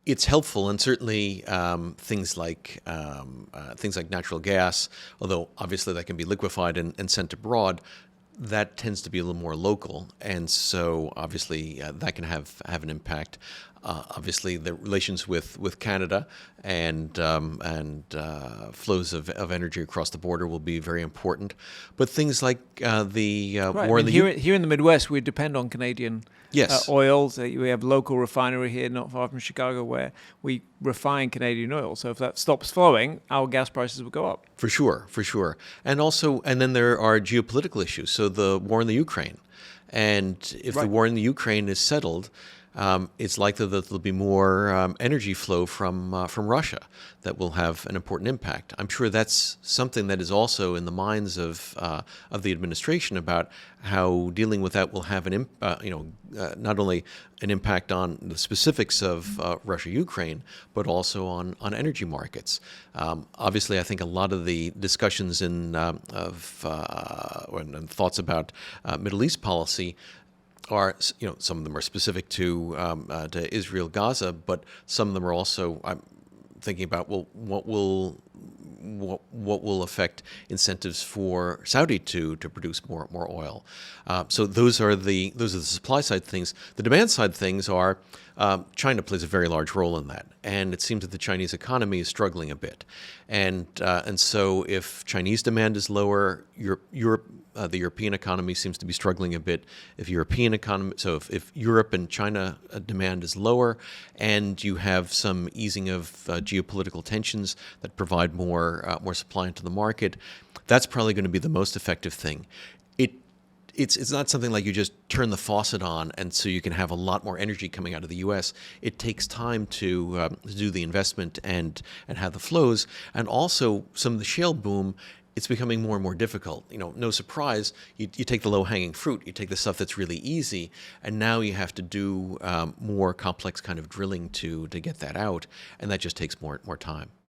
It's helpful, and certainly things like natural gas, although obviously that can be liquefied and sent abroad, that tends to be a little more local, and so obviously that can have an impact. Obviously, the relations with Canada and flows of energy across the border will be very important. But things like the Right. war I in mean, the here in the Midwest, we depend on Canadian yes. oils. We have local refinery here, not far from Chicago, where we refine Canadian oil. So if that stops flowing, our gas prices will go up. For sure, for sure. And then there are geopolitical issues. So the war in the Ukraine. And if the Right. war in the Ukraine is settled, it's likely that there'll be more energy flow from Russia that will have an important impact. I'm sure that's something that is also in the minds of the administration about how dealing with that will have not only an impact on the specifics of Russia-Ukraine, but also on energy markets. Obviously, I think a lot of the discussions and thoughts about Middle East policy are, some of them are specific to Israel, Gaza, but some of them are also, I'm thinking about, well, what will affect incentives for Saudi to produce more oil? So those are the supply side things. The demand side things are China plays a very large role in that, and it seems that the Chinese economy is struggling a bit, and so if Chinese demand is lower, the European economy seems to be struggling a bit. If Europe and China demand is lower, and you have some easing of geopolitical tensions that provide more supply into the market, that's probably going to be the most effective thing. It's not something like you just turn the faucet on and so you can have a lot more energy coming out of the U.S. It takes time to do the investment and have the flows, and also some of the shale boom. It's becoming more and more difficult. No surprise, you take the low-hanging fruit, you take the stuff that's really easy, and now you have to do more complex kind of drilling to get that out, and that just takes more time.